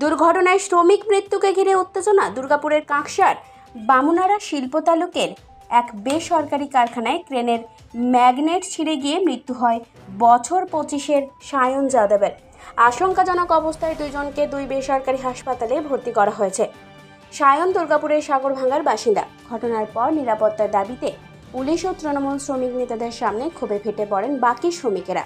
দুর্ঘটনায় শ্রমিক মৃত্যুকে ঘিরে উত্তেজনা। দুর্গাপুরের কাঁকসার বামুনারা শিল্প তালুকের এক বেসরকারি কারখানায় ক্রেনের ম্যাগনেট ছিঁড়ে গিয়ে মৃত্যু হয় বছর 25-এর সায়ন যাদবের। আশঙ্কাজনক অবস্থায় দুইজনকে দুই বেসরকারি হাসপাতালে ভর্তি করা হয়েছে। সায়ন দুর্গাপুরের সাগরভাঙ্গার বাসিন্দা। ঘটনার পর নিরাপত্তার দাবিতে পুলিশ ও তৃণমূল শ্রমিক নেতাদের সামনে ক্ষোভে ফেটে পড়েন বাকি শ্রমিকেরা।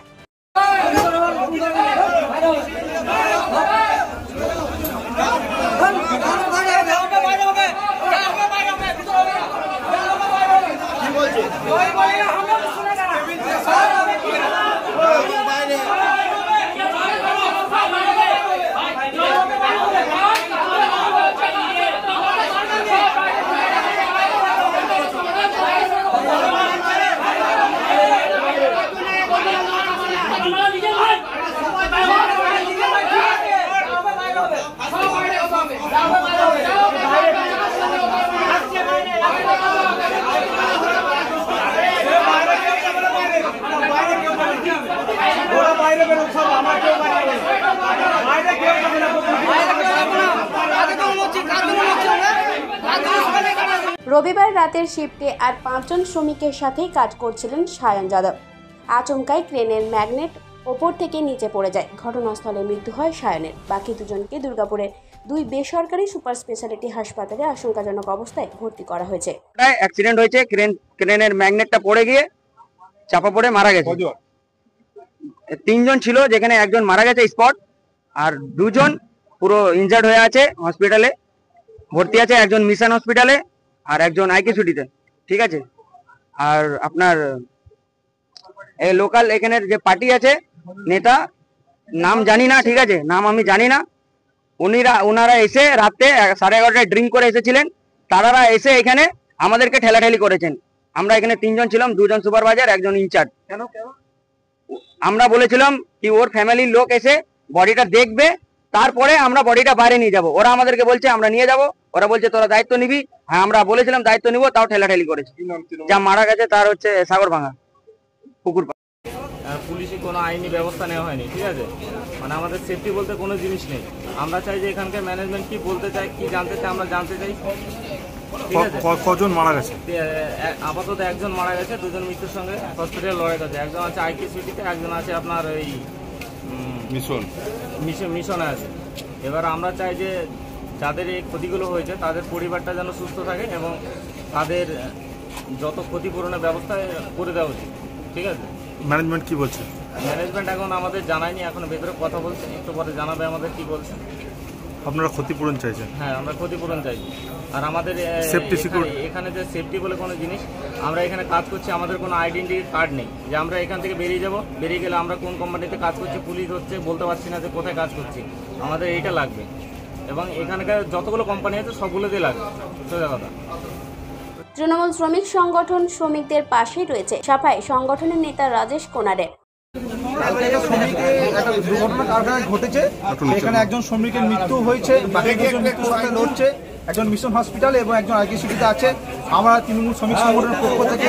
রবিবার রাতের শিফটে আর 5 জন শ্রমিকের সাথেই কাজ করছিলেন সায়ন যাদব। আচমকাই ক্রেনের ম্যাগনেট ওপর থেকে নিচে পড়ে যায়। ঘটনাস্থলে মৃত্যু হয় সায়নের। বাকি দুজনকে দুর্গাপুরের দুই বেসরকারি সুপার স্পেশালিটি হাসপাতালে আশঙ্কাজনক অবস্থায় ভর্তি করা হয়েছে। অ্যাক্সিডেন্ট হয়েছে, ক্রেনের ম্যাগনেটটা পড়ে গিয়ে চাপা পড়ে মারা গেছে। 3 জন ছিল, যেখানে একজন মারা গেছে স্পট, আর 2 জন পুরো ইনজার্ড হয়ে আছে, হসপিটালে ভর্তি আছে। একজন মিশন হসপিটালে আর একজন আইকিউসিটিতে, ঠিক আছে। আর আপনার এই লোকাল এখানের যে পার্টি আছে নেতা, নাম জানি না, ঠিক আছে, নাম আমি জানি না। ওনারা এসে রাতে 11:30টায় ড্রিঙ্ক করে এসেছিলেন। তারা এসে এখানে আমাদেরকে ঠেলাঠেলি করেছেন। আমরা এখানে 3 জন ছিলাম, 2 জন সুপারভাইজার, একজন ইনচার্জ। আমরা বলেছিলাম কি ওর ফ্যামিলির লোক এসে বডিটা দেখবে, তারপরে আমরা বডিটা বাইরে নিয়ে যাব। ওরা আমাদেরকে বলছে আমরা নিয়ে যাব। ওরা বলছে তোরা দায়িত্ব নিবি। হ্যাঁ, আমরা বলেছিলাম দায়িত্ব নিব, তাও ঠেলাঠেলি করেছে। যা মারা গেছে তার হচ্ছে সাগরভাঙ্গা পুকুর। পুলিশে কোনো আইনি ব্যবস্থা নেওয়া হয়নি, ঠিক আছে। মানে আমাদের সেফটি বলতে কোনো জিনিস নেই। আমরা চাই যে এখানকার ম্যানেজমেন্ট কি বলতে চাই, কি জানতে চাই, আমরা জানতে চাই। কজন মারা গেছে? আপাতত 1 জন মারা গেছে, 2 জন মৃত্যুর সঙ্গে হসপিটালে লড়াই করছে। একজন আছে আইকিউসিটিতে, একজন আছে আপনার ওই মিশনে আছে। এবার আমরা চাই যে যাদের এই ক্ষতিগুলো হয়েছে তাদের পরিবারটা যেন সুস্থ থাকে এবং তাদের যত ক্ষতিপূরণের ব্যবস্থা করে দেওয়া উচিত, ঠিক আছে। ম্যানেজমেন্ট কি বলছে? ম্যানেজমেন্ট এখন আমাদের জানায়নি, এখন ভেতরে কথা বলছে, একটু পরে জানাবে আমাদের কি বলছে। আপনারা ক্ষতিপূরণ চাইছেন? হ্যাঁ, আমরা ক্ষতিপূরণ চাইছি। আর আমাদের এখানে যে সেফটি বলে কোনো জিনিস, আমরা এখানে কাজ করছি, আমাদের কোনো আইডেন্টি কার্ড নেই যে আমরা এখান থেকে বেরিয়ে যাব। বেরিয়ে গেলে আমরা কোন কোম্পানিতে কাজ করছি, পুলিশ হচ্ছে বলতে পারছি না যে কোথায় কাজ করছি। আমাদের এইটা লাগবে এবং এখানকার যতগুলো কোম্পানি আছে সবগুলোতেই লাগবে, সোজা কথা। তৃণমূল শ্রমিক সংগঠন শ্রমিকদের পাশেই রয়েছে সাফাই সংগঠনের নেতা রাজেশ কোনারের। দুর্ঘটনা কারখানায় ঘটেছে, এখানে একজন শ্রমিকের মৃত্যু হয়েছে, বাকি 2 জন মৃত্যুর সাথে লড়ছে। একজন মিশন হসপিটালে এবং একজন আইকিউসিটিতে আছে। আমরা তৃণমূল শ্রমিক সংগঠনের পক্ষ থেকে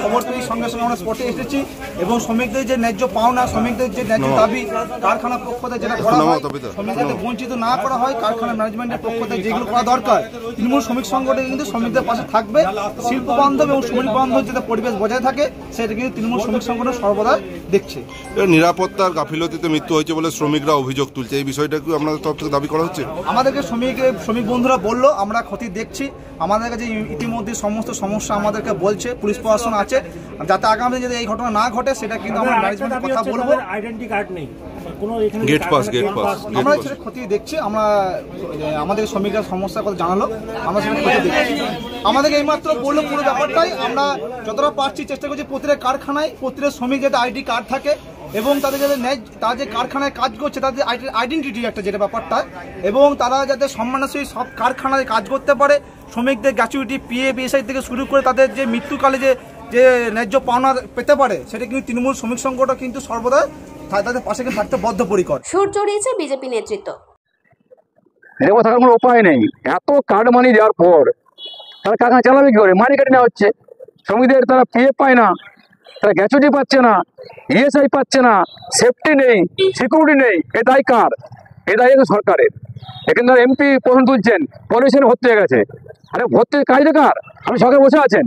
খবর পেয়ে সঙ্গে সঙ্গে আমরা স্পটে এসেছি এবং শ্রমিকদের যে ন্যায্য পাওনা, শ্রমিকদের যে ন্যায্য দাবি কারখানার পক্ষ থেকে যেটা করা হয়, শ্রমিকদের বঞ্চিত না করা হয়, কারখানা ম্যানেজমেন্টের পক্ষ থেকে যেগুলো করা দরকার, তৃণমূল শ্রমিক সংগঠন কিন্তু শ্রমিকদের পাশে থাকবে। শিল্প বান্ধব এবং শ্রমিক বান্ধব যাতে পরিবেশ বজায় থাকে সেটা কিন্তু তৃণমূল শ্রমিক সংগঠন সর্বদা দেখছে। নিরাপত্তার গাফিলতিতে মৃত্যু হয়েছে বলে শ্রমিকরা অভিযোগ তুলছে, এই বিষয়টা কি আপনাদের তরফ থেকে দাবি করা হচ্ছে? আমাদেরকে শ্রমিক বন্ধুরা বললো আমরা ক্ষতি দেখছি, আমাদের কাছে ইতিমধ্যে সমস্ত সমস্যা আমাদেরকে বলছে, পুলিশ প্রশাসন আছে, যাতে আগামী যদি এই ঘটনা না ঘটে সেটা কিন্তু আমরা ম্যানেজমেন্টের কথা বলবো। আইডেন্টি কার্ড নেই, আমরা সেটা ক্ষতি দেখছি। আমরা আমাদের শ্রমিকরা সমস্যার কথা জানালো, আমরা সেটা ক্ষতি দেখছি। আমাদেরকে এইমাত্র বললো পুরো ব্যাপারটাই আমরা যতটা পারছি চেষ্টা করছি প্রতিটা কারখানায় প্রতিটা শ্রমিক যাতে আইডি কার্ড থাকে এবং তাদের যাতে তারা যে কারখানায় কাজ করছে তাদের আইডেন্টিটি একটা যেটা ব্যাপারটা, এবং তারা যাতে সম্মানের সহিত সব কারখানায় কাজ করতে পারে। শ্রমিকদের গ্র্যাচুইটি, পিএফ, ইএসআই থেকে শুরু করে তাদের যে মৃত্যুকালে যে ন্যায্য পাওনা পেতে পারে সেটা কিন্তু তৃণমূল শ্রমিক সংগঠন কিন্তু সর্বদা তাদের পাশে থাকতে বদ্ধপরিকর। সুর চড়িয়েছে বিজেপি নেতৃত্ব। থাকার কোনো উপায় নেই, এত কার্ড মানি দেওয়ার পর তারা কারখানা চালাবে কি করে? মানি কেটে নেওয়া হচ্ছে শ্রমিকদের, তারা পিএফ পায় না, তারা গ্র্যাচুইটি পাচ্ছে না, ইএসআই পাচ্ছে না, সেফটি নেই, সিকিউরিটি নেই। এ দায় কার? এটা কিন্তু সরকারের। এখানে ধর এমপি প্রশ্ন তুলছেন, পলিউশন ভর্তি হয়ে গেছে। আরে ভর্তি কাজ দেখার, আপনি সরকার বসে আছেন,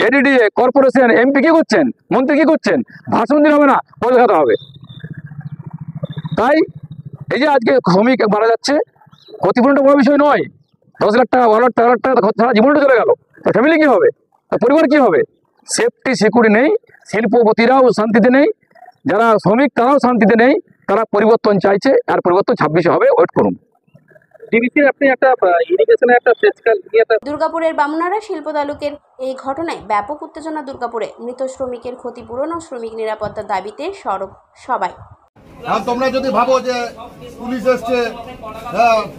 এডিডিএ কর্পোরেশন এমপি কি করছেন, মন্ত্রী কি করছেন? ভাষণ দিলে হবে না, পদ দেখাতে হবে। তাই এই যে আজকে শ্রমিক মারা যাচ্ছে, ক্ষতিপূরণটা বড় বিষয় নয়। 10 লাখ টাকা, 12 লাখ, 13 লাখ টাকা সারা জীবনটা চলে গেল, ফ্যামিলি কি হবে, পরিবার কি হবে? সেফটি সিকিউরিটি নেই, শিল্পপতিরাও শান্তিতে নেই, যারা শ্রমিক তারাও শান্তিতে নেই। তারা পরিবর্তন চাইছে, আর পরিবর্তন 26-এ হবে, ওয়েট করুন। ডিবিসির আপনি একটা ইরিগেশনের একটা সেচকাল দুর্গাপুরের বামুনারা শিল্প তালুকের এই ঘটনায় ব্যাপক উত্তেজনা দুর্গাপুরে। মৃত শ্রমিকের ক্ষতিপূরণ ও শ্রমিক নিরাপত্তার দাবিতে সরব সবাই। আর তোমরা যদি ভাবো যে পুলিশ এসছে,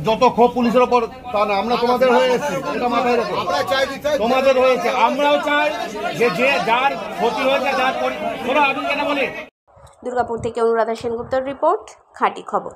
যত ক্ষোভ পুলিশের ওপর, তা না, আমরা তোমাদের হয়ে এসেছি, এটা মাথায় রেখো। তোমাদের হয়েছে, আমরাও চাই যে যার ক্ষতি হয়েছে, যার আগুন কেন বলে। দুর্গাপুর থেকে অনুরাধা সেনগুপ্তর রিপোর্ট, খাঁটি খবর।